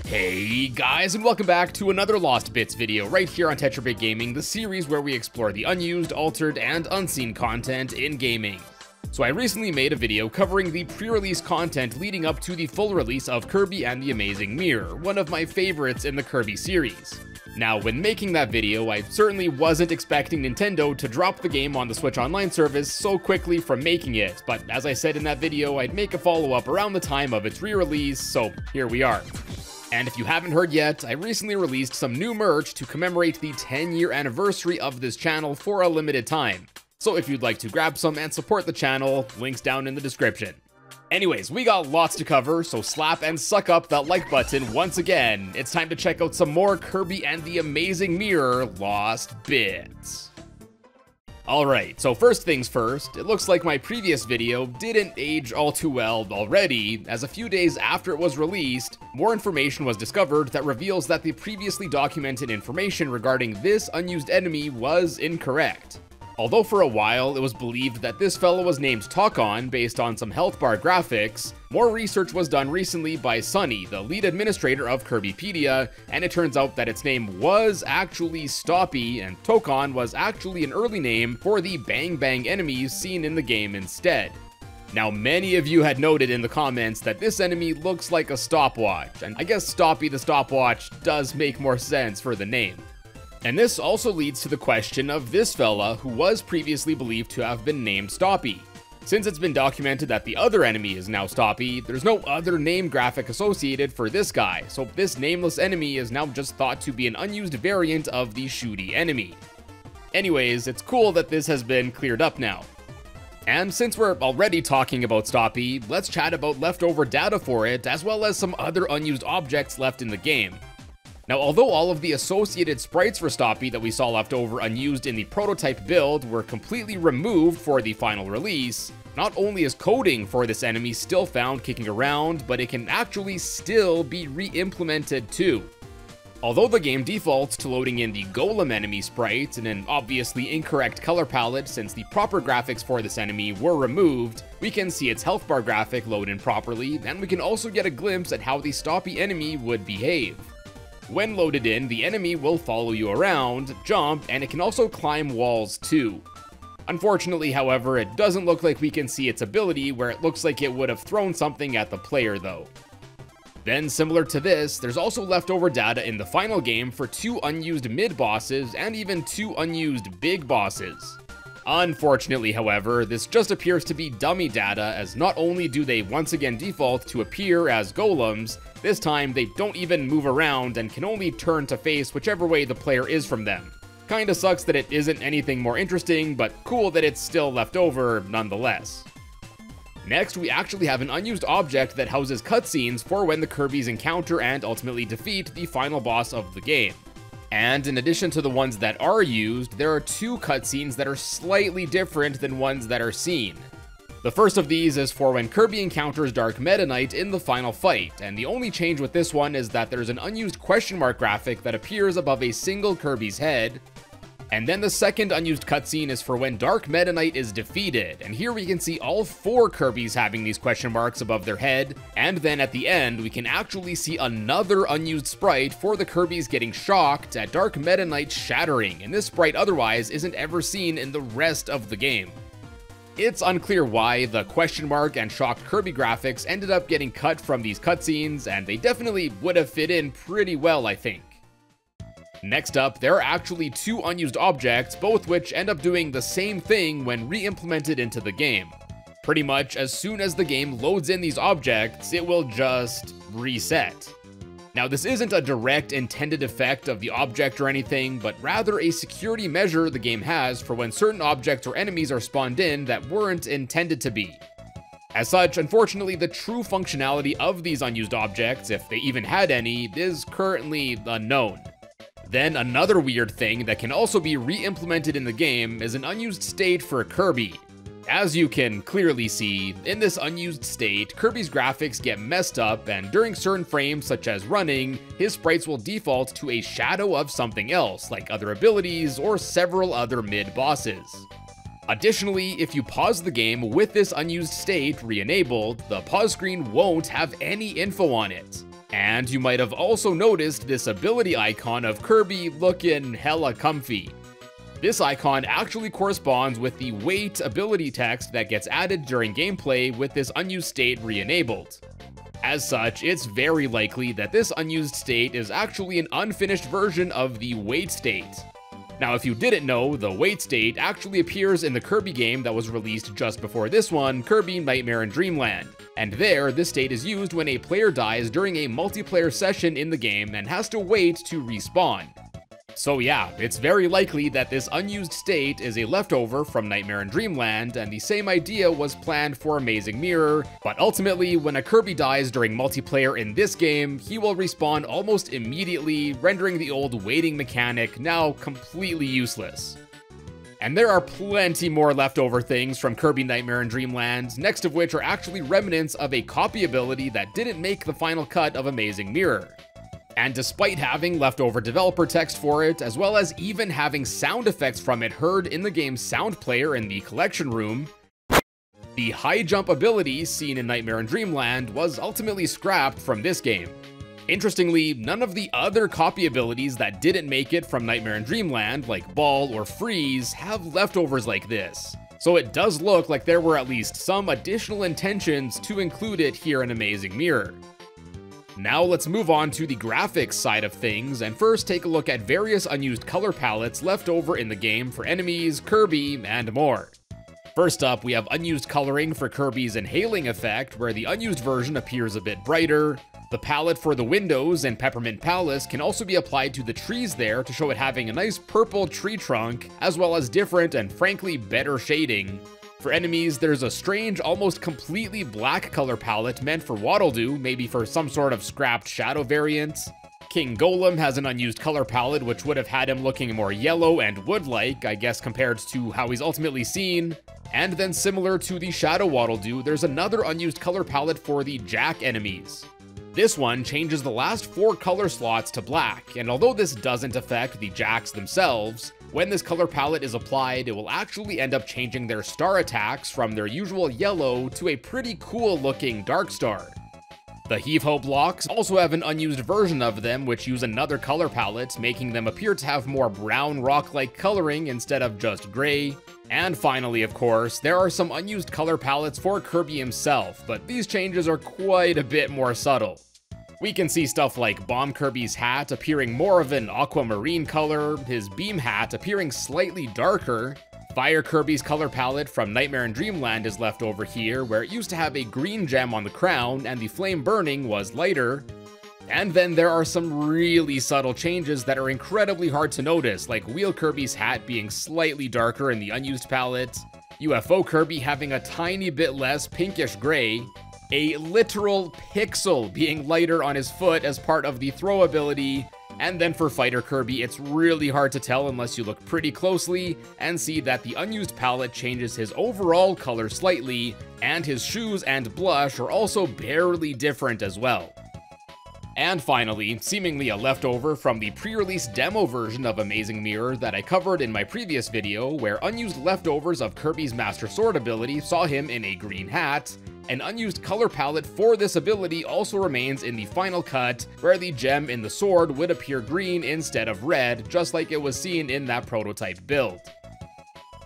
Hey guys, and welcome back to another Lost Bits video right here on TetraBitGaming, the series where we explore the unused, altered, and unseen content in gaming. So I recently made a video covering the pre-release content leading up to the full release of Kirby and the Amazing Mirror, one of my favorites in the Kirby series. Now, when making that video, I certainly wasn't expecting Nintendo to drop the game on the Switch Online service so quickly from making it, but as I said in that video, I'd make a follow-up around the time of its re-release, so here we are. And if you haven't heard yet, I recently released some new merch to commemorate the 10-year anniversary of this channel for a limited time. So if you'd like to grab some and support the channel, links down in the description. Anyways, we got lots to cover, so slap and suck up that like button once again. It's time to check out some more Kirby and the Amazing Mirror Lost Bits. Alright, so first things first, it looks like my previous video didn't age all too well already, as a few days after it was released, more information was discovered that reveals that the previously documented information regarding this unused enemy was incorrect. Although for a while it was believed that this fellow was named Talkon based on some health bar graphics, more research was done recently by Sunny, the lead administrator of Kirbypedia, and it turns out that its name was actually Stoppy, and Tokon was actually an early name for the Bang Bang enemies seen in the game instead. Now, many of you had noted in the comments that this enemy looks like a stopwatch, and I guess Stoppy the stopwatch does make more sense for the name. And this also leads to the question of this fella who was previously believed to have been named Stoppy. Since it's been documented that the other enemy is now Stoppy, there's no other name graphic associated for this guy, so this nameless enemy is now just thought to be an unused variant of the shooty enemy. Anyways, it's cool that this has been cleared up now. And since we're already talking about Stoppy, let's chat about leftover data for it, as well as some other unused objects left in the game. Now, although all of the associated sprites for Stoppy that we saw left over unused in the prototype build were completely removed for the final release, not only is coding for this enemy still found kicking around, but it can actually still be re-implemented too. Although the game defaults to loading in the Golem enemy sprite in an obviously incorrect color palette since the proper graphics for this enemy were removed, we can see its health bar graphic load in properly, and we can also get a glimpse at how the Stoppy enemy would behave. When loaded in, the enemy will follow you around, jump, and it can also climb walls too. Unfortunately, however, it doesn't look like we can see its ability where it looks like it would have thrown something at the player though. Then, similar to this, there's also leftover data in the final game for 2 unused mid-bosses and even 2 unused big bosses. Unfortunately, however, this just appears to be dummy data, as not only do they once again default to appear as golems, this time they don't even move around and can only turn to face whichever way the player is from them. Kinda sucks that it isn't anything more interesting, but cool that it's still left over nonetheless. Next, we actually have an unused object that houses cutscenes for when the Kirbys encounter and ultimately defeat the final boss of the game. And in addition to the ones that are used, there are 2 cutscenes that are slightly different than ones that are seen. The first of these is for when Kirby encounters Dark Meta Knight in the final fight, and the only change with this one is that there's an unused question mark graphic that appears above a single Kirby's head. And then the second unused cutscene is for when Dark Meta Knight is defeated, and here we can see all 4 Kirbys having these question marks above their head, and then at the end we can actually see another unused sprite for the Kirbys getting shocked at Dark Meta Knight shattering, and this sprite otherwise isn't ever seen in the rest of the game. It's unclear why the question mark and shocked Kirby graphics ended up getting cut from these cutscenes, and they definitely would have fit in pretty well, I think. Next up, there are actually 2 unused objects, both which end up doing the same thing when re-implemented into the game. Pretty much as soon as the game loads in these objects, it will just reset. Now, this isn't a direct intended effect of the object or anything, but rather a security measure the game has for when certain objects or enemies are spawned in that weren't intended to be. As such, unfortunately, the true functionality of these unused objects, if they even had any, is currently unknown. Then another weird thing that can also be re-implemented in the game is an unused state for Kirby. As you can clearly see, in this unused state, Kirby's graphics get messed up, and during certain frames such as running, his sprites will default to a shadow of something else, like other abilities or several other mid-bosses. Additionally, if you pause the game with this unused state re-enabled, the pause screen won't have any info on it. And you might have also noticed this ability icon of Kirby looking hella comfy. This icon actually corresponds with the wait ability text that gets added during gameplay with this unused state re-enabled. As such, it's very likely that this unused state is actually an unfinished version of the wait state. Now, if you didn't know, the wait state actually appears in the Kirby game that was released just before this one, Kirby Nightmare in Dreamland. And there, this state is used when a player dies during a multiplayer session in the game and has to wait to respawn. So yeah, it's very likely that this unused state is a leftover from Nightmare in Dreamland, and the same idea was planned for Amazing Mirror, but ultimately, when a Kirby dies during multiplayer in this game, he will respawn almost immediately, rendering the old waiting mechanic now completely useless. And there are plenty more leftover things from Kirby Nightmare in Dreamland, next of which are actually remnants of a copy ability that didn't make the final cut of Amazing Mirror. And despite having leftover developer text for it, as well as even having sound effects from it heard in the game's sound player in the collection room, the high jump ability seen in Nightmare in Dreamland was ultimately scrapped from this game. Interestingly, none of the other copy abilities that didn't make it from Nightmare in Dreamland, like Ball or Freeze, have leftovers like this. So it does look like there were at least some additional intentions to include it here in Amazing Mirror. Now let's move on to the graphics side of things, and first take a look at various unused color palettes left over in the game for enemies, Kirby, and more. First up, we have unused coloring for Kirby's inhaling effect, where the unused version appears a bit brighter. The palette for the windows in Peppermint Palace can also be applied to the trees there to show it having a nice purple tree trunk, as well as different and frankly better shading. For enemies, there's a strange, almost completely black color palette meant for Waddle Doo, maybe for some sort of scrapped shadow variant. King Golem has an unused color palette which would have had him looking more yellow and wood-like, I guess compared to how he's ultimately seen. And then similar to the Shadow Waddle Doo, there's another unused color palette for the Jack enemies. This one changes the last 4 color slots to black, and although this doesn't affect the Jacks themselves, when this color palette is applied, it will actually end up changing their star attacks from their usual yellow to a pretty cool looking dark star. The Heave-Ho blocks also have an unused version of them which use another color palette, making them appear to have more brown rock-like coloring instead of just gray. And finally, of course, there are some unused color palettes for Kirby himself, but these changes are quite a bit more subtle. We can see stuff like Bomb Kirby's hat appearing more of an aquamarine color, his beam hat appearing slightly darker. Fire Kirby's color palette from Nightmare in Dreamland is left over here, where it used to have a green gem on the crown and the flame burning was lighter. And then there are some really subtle changes that are incredibly hard to notice, like Wheel Kirby's hat being slightly darker in the unused palette, UFO Kirby having a tiny bit less pinkish gray, a literal pixel being lighter on his foot as part of the throw ability, and then for Fighter Kirby, it's really hard to tell unless you look pretty closely and see that the unused palette changes his overall color slightly, and his shoes and blush are also barely different as well. And finally, seemingly a leftover from the pre-release demo version of Amazing Mirror that I covered in my previous video, where unused leftovers of Kirby's Master Sword ability saw him in a green hat, an unused color palette for this ability also remains in the final cut, where the gem in the sword would appear green instead of red, just like it was seen in that prototype build.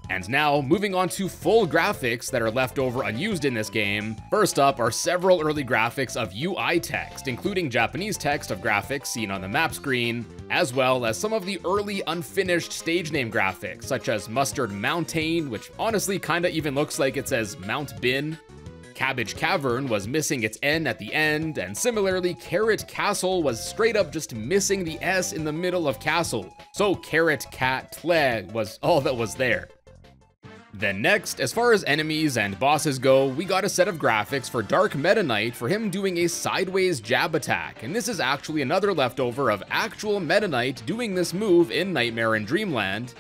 And now, moving on to full graphics that are left over unused in this game. First up are several early graphics of UI text, including Japanese text of graphics seen on the map screen, as well as some of the early unfinished stage name graphics, such as Mustard Mountain, which honestly kinda even looks like it says Mount Bin. Cabbage Cavern was missing its N at the end, and similarly, Carrot Castle was straight up just missing the S in the middle of castle, so Carrot Cat Tle was all that was there. Then next, as far as enemies and bosses go, we got a set of graphics for Dark Meta Knight for him doing a sideways jab attack, and this is actually another leftover of actual Meta Knight doing this move in Nightmare in Dreamland.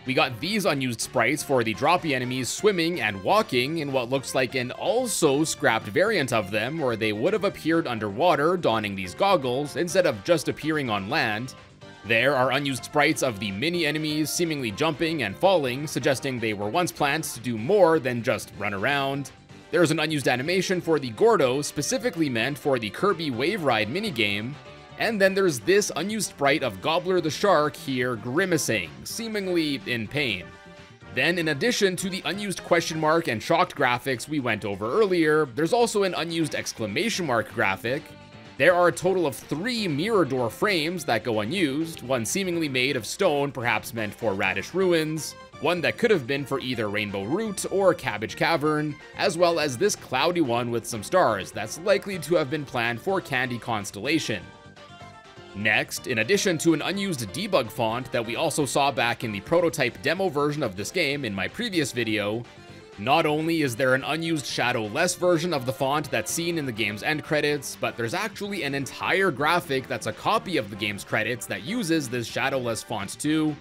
We got these unused sprites for the droppy enemies swimming and walking in what looks like an also scrapped variant of them, where they would have appeared underwater donning these goggles instead of just appearing on land. There are unused sprites of the mini enemies seemingly jumping and falling, suggesting they were once planned to do more than just run around. There's an unused animation for the Gordo, specifically meant for the Kirby Wave Ride minigame. And then there's this unused sprite of Gobbler the Shark here grimacing, seemingly in pain. Then, in addition to the unused question mark and shocked graphics we went over earlier, there's also an unused exclamation mark graphic. There are a total of 3 mirror door frames that go unused, one seemingly made of stone, perhaps meant for Radish Ruins, one that could have been for either Rainbow Root or Cabbage Cavern, as well as this cloudy one with some stars that's likely to have been planned for Candy Constellation. Next, in addition to an unused debug font that we also saw back in the prototype demo version of this game in my previous video, not only is there an unused shadowless version of the font that's seen in the game's end credits, but there's actually an entire graphic that's a copy of the game's credits that uses this shadowless font too.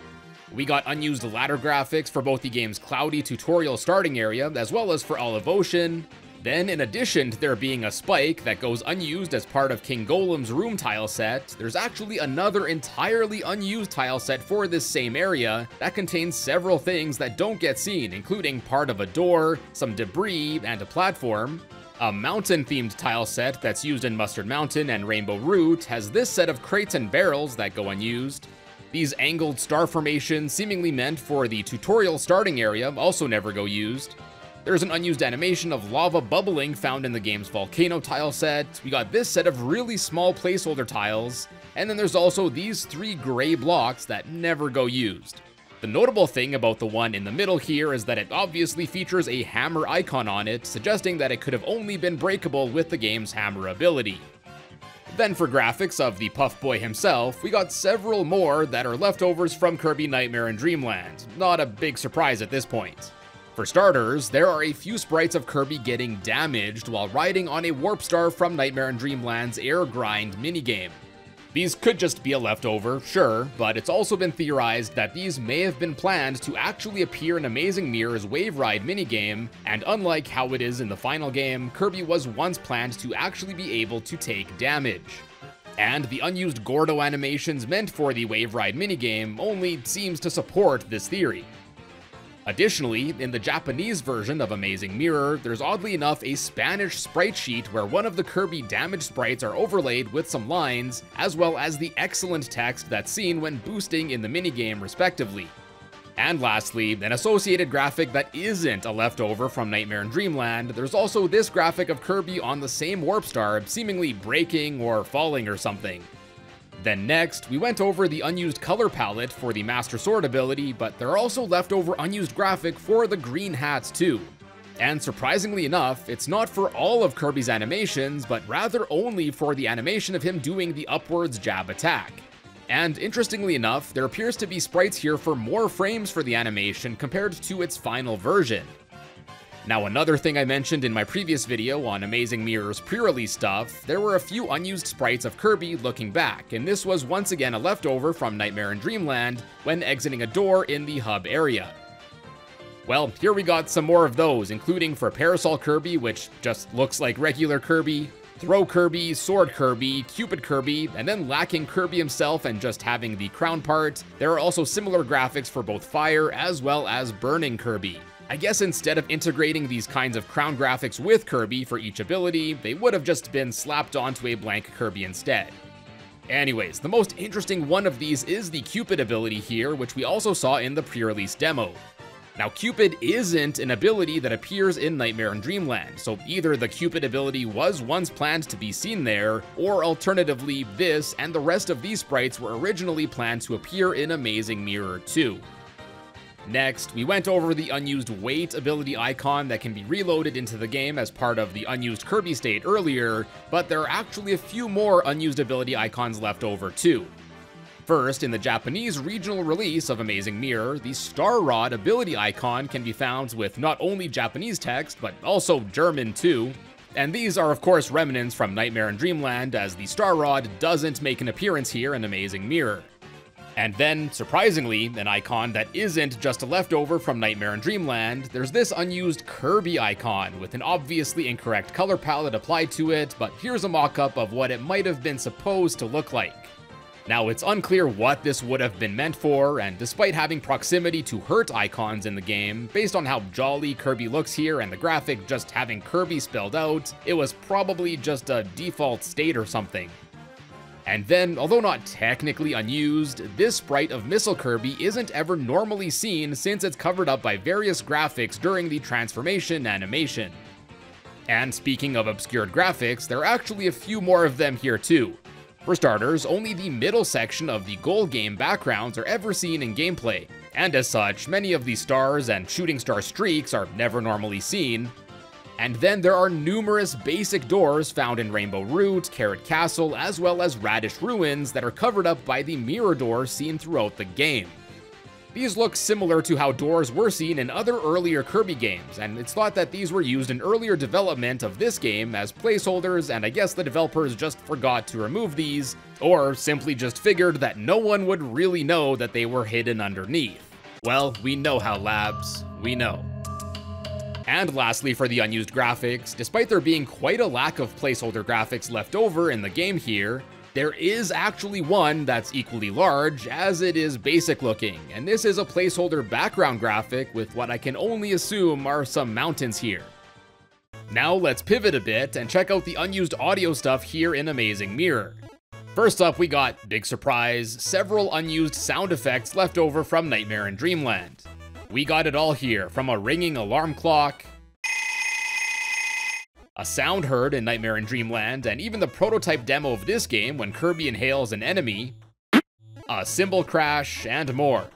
We got unused ladder graphics for both the game's cloudy tutorial starting area as well as for Olive Ocean. Then, in addition to there being a spike that goes unused as part of King Golem's room tile set, there's actually another entirely unused tile set for this same area that contains several things that don't get seen, including part of a door, some debris, and a platform. A mountain-themed tile set that's used in Mustard Mountain and Rainbow Root has this set of crates and barrels that go unused. These angled star formations, seemingly meant for the tutorial starting area, also never go used. There's an unused animation of lava bubbling found in the game's volcano tile set. We got this set of really small placeholder tiles, and then there's also these 3 gray blocks that never go used. The notable thing about the one in the middle here is that it obviously features a hammer icon on it, suggesting that it could have only been breakable with the game's hammer ability. Then for graphics of the Puff Boy himself, we got several more that are leftovers from Kirby Nightmare in Dreamland. Not a big surprise at this point. For starters, there are a few sprites of Kirby getting damaged while riding on a warp star from Nightmare in Dreamland's Air Grind minigame. These could just be a leftover, sure, but it's also been theorized that these may have been planned to actually appear in Amazing Mirror's Wave Ride minigame, and unlike how it is in the final game, Kirby was once planned to actually be able to take damage. And the unused Gordo animations meant for the Wave Ride minigame only seems to support this theory. Additionally, in the Japanese version of Amazing Mirror, there's oddly enough a Spanish sprite sheet where one of the Kirby damaged sprites are overlaid with some lines, as well as the excellent text that's seen when boosting in the minigame respectively. And lastly, an associated graphic that isn't a leftover from Nightmare in Dreamland, there's also this graphic of Kirby on the same warp star, seemingly breaking or falling or something. Then next, we went over the unused color palette for the Master Sword ability, but there are also leftover unused graphic for the green hats too. And surprisingly enough, it's not for all of Kirby's animations, but rather only for the animation of him doing the upwards jab attack. And interestingly enough, there appears to be sprites here for more frames for the animation compared to its final version. Now, another thing I mentioned in my previous video on Amazing Mirror's pre-release stuff, there were a few unused sprites of Kirby looking back, and this was once again a leftover from Nightmare in Dreamland when exiting a door in the hub area. Well, here we got some more of those, including for Parasol Kirby, which just looks like regular Kirby, Throw Kirby, Sword Kirby, Cupid Kirby, and then lacking Kirby himself and just having the crown part. There are also similar graphics for both Fire as well as Burning Kirby. I guess instead of integrating these kinds of crown graphics with Kirby for each ability, they would have just been slapped onto a blank Kirby instead. Anyways, the most interesting one of these is the Cupid ability here, which we also saw in the pre-release demo. Now, Cupid isn't an ability that appears in Nightmare in Dreamland, so either the Cupid ability was once planned to be seen there, or alternatively, this and the rest of these sprites were originally planned to appear in Amazing Mirror 2. Next, we went over the unused Wait ability icon that can be reloaded into the game as part of the unused Kirby state earlier, but there are actually a few more unused ability icons left over too. First, in the Japanese regional release of Amazing Mirror, the Star Rod ability icon can be found with not only Japanese text, but also German too. And these are of course remnants from Nightmare in Dreamland, as the Star Rod doesn't make an appearance here in Amazing Mirror. And then, surprisingly, an icon that isn't just a leftover from Nightmare in Dreamland, there's this unused Kirby icon with an obviously incorrect color palette applied to it, but here's a mock-up of what it might have been supposed to look like. Now, it's unclear what this would have been meant for, and despite having proximity to hurt icons in the game, based on how jolly Kirby looks here and the graphic just having Kirby spelled out, it was probably just a default state or something. And then, although not technically unused, this sprite of Missile Kirby isn't ever normally seen since it's covered up by various graphics during the transformation animation. And speaking of obscured graphics, there are actually a few more of them here too. For starters, only the middle section of the goal game backgrounds are ever seen in gameplay, and as such, many of the stars and shooting star streaks are never normally seen. And then there are numerous basic doors found in Rainbow Root, Carrot Castle, as well as Radish Ruins that are covered up by the mirror doors seen throughout the game. These look similar to how doors were seen in other earlier Kirby games, and it's thought that these were used in earlier development of this game as placeholders, and I guess the developers just forgot to remove these, or simply just figured that no one would really know that they were hidden underneath. Well, we know how, labs. We know. And lastly, for the unused graphics, despite there being quite a lack of placeholder graphics left over in the game here, there is actually one that's equally large, as it is basic looking, and this is a placeholder background graphic with what I can only assume are some mountains here. Now let's pivot a bit and check out the unused audio stuff here in Amazing Mirror. First up, we got, big surprise, several unused sound effects left over from Nightmare in Dreamland. We got it all here, from a ringing alarm clock, a sound heard in Nightmare in Dreamland, and even the prototype demo of this game when Kirby inhales an enemy, a cymbal crash, and more.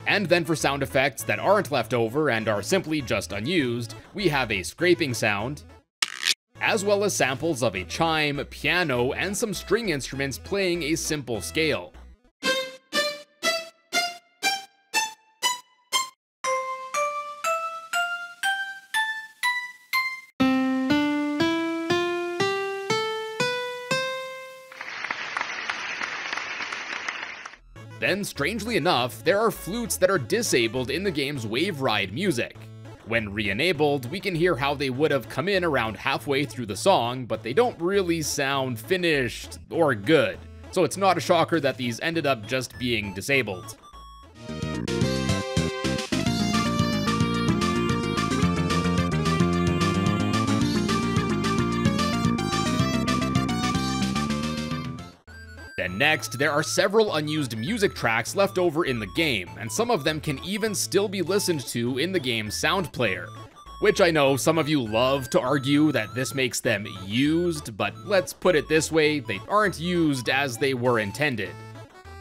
And then for sound effects that aren't left over and are simply just unused, we have a scraping sound, as well as samples of a chime, piano, and some string instruments playing a simple scale. Then, strangely enough, there are flutes that are disabled in the game's Wave Ride music. When re-enabled, we can hear how they would have come in around halfway through the song, but they don't really sound finished or good, so it's not a shocker that these ended up just being disabled. Then next, there are several unused music tracks left over in the game, and some of them can even still be listened to in the game's sound player. Which I know some of you love to argue that this makes them used, but let's put it this way, they aren't used as they were intended.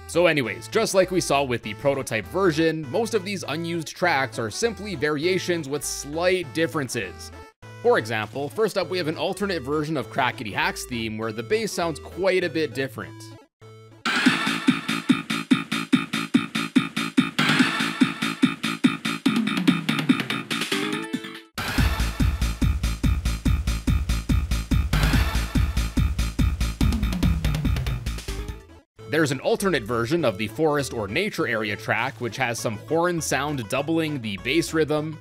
So anyways, just like we saw with the prototype version, most of these unused tracks are simply variations with slight differences. For example, first up we have an alternate version of Crackety Hack's theme where the bass sounds quite a bit different. There's an alternate version of the forest or nature area track which has some horn sound doubling the bass rhythm.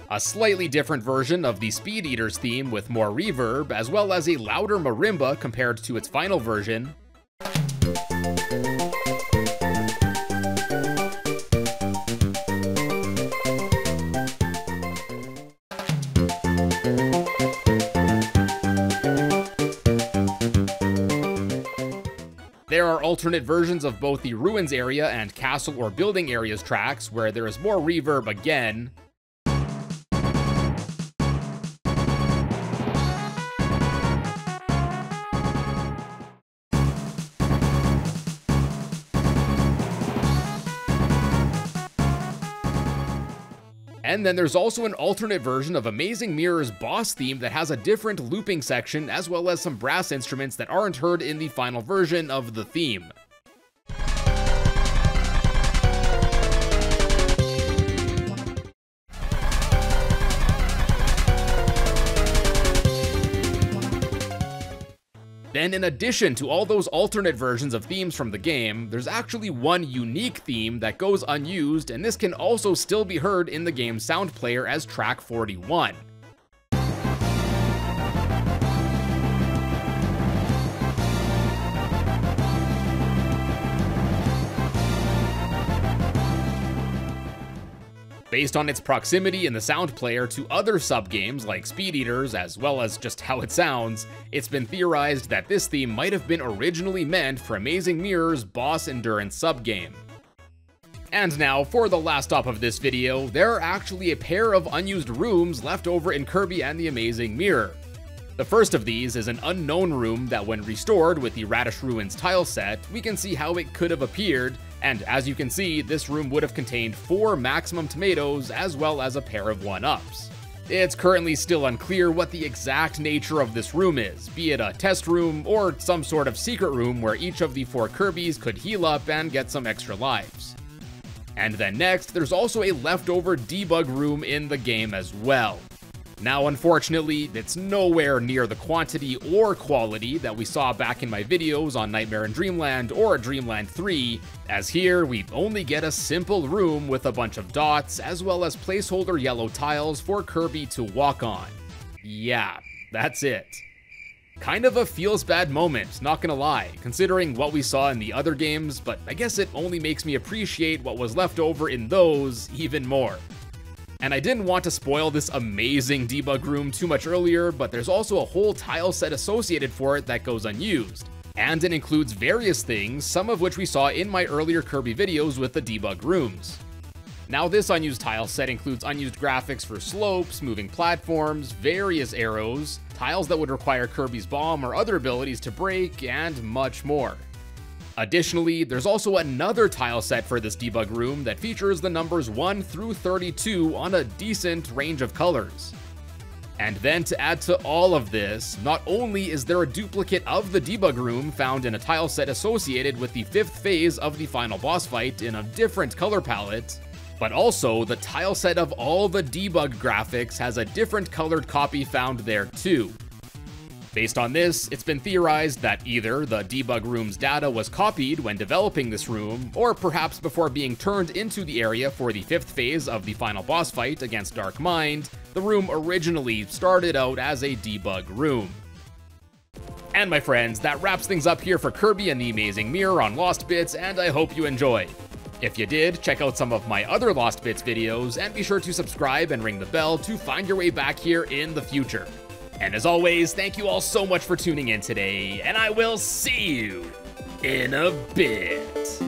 A slightly different version of the Speed Eater's theme with more reverb, as well as a louder marimba compared to its final version. There are alternate versions of both the Ruins area and Castle or Building areas tracks where there is more reverb again. And then there's also an alternate version of Amazing Mirror's boss theme that has a different looping section, as well as some brass instruments that aren't heard in the final version of the theme. then in addition to all those alternate versions of themes from the game, there's actually one unique theme that goes unused, and this can also still be heard in the game's sound player as track 41. Based on its proximity in the sound player to other sub-games like Speed Eaters, as well as just how it sounds, it's been theorized that this theme might have been originally meant for Amazing Mirror's boss endurance sub-game. And now, for the last stop of this video, there are actually a pair of unused rooms left over in Kirby and the Amazing Mirror. The first of these is an unknown room that, when restored with the Radish Ruins tile set, we can see how it could have appeared, and as you can see, this room would have contained 4 maximum tomatoes as well as a pair of 1-ups. It's currently still unclear what the exact nature of this room is, be it a test room or some sort of secret room where each of the 4 Kirbys could heal up and get some extra lives. And then next, there's also a leftover debug room in the game as well. Now, unfortunately, it's nowhere near the quantity or quality that we saw back in my videos on Nightmare in Dreamland or Dreamland 3, as here we only get a simple room with a bunch of dots as well as placeholder yellow tiles for Kirby to walk on. Yeah, that's it. Kind of a feels bad moment, not gonna lie, considering what we saw in the other games, but I guess it only makes me appreciate what was left over in those even more. And I didn't want to spoil this amazing debug room too much earlier, but there's also a whole tile set associated for it that goes unused. And it includes various things, some of which we saw in my earlier Kirby videos with the debug rooms. Now, this unused tile set includes unused graphics for slopes, moving platforms, various arrows, tiles that would require Kirby's bomb or other abilities to break, and much more. Additionally, there's also another tile set for this debug room that features the numbers 1 through 32 on a decent range of colors. And then to add to all of this, not only is there a duplicate of the debug room found in a tile set associated with the 5th phase of the final boss fight in a different color palette, but also the tile set of all the debug graphics has a different colored copy found there too. Based on this, it's been theorized that either the debug room's data was copied when developing this room, or perhaps before being turned into the area for the 5th phase of the final boss fight against Dark Mind, the room originally started out as a debug room. And my friends, that wraps things up here for Kirby and the Amazing Mirror on Lost Bits, and I hope you enjoyed. If you did, check out some of my other Lost Bits videos, and be sure to subscribe and ring the bell to find your way back here in the future. And as always, thank you all so much for tuning in today, and I will see you in a bit.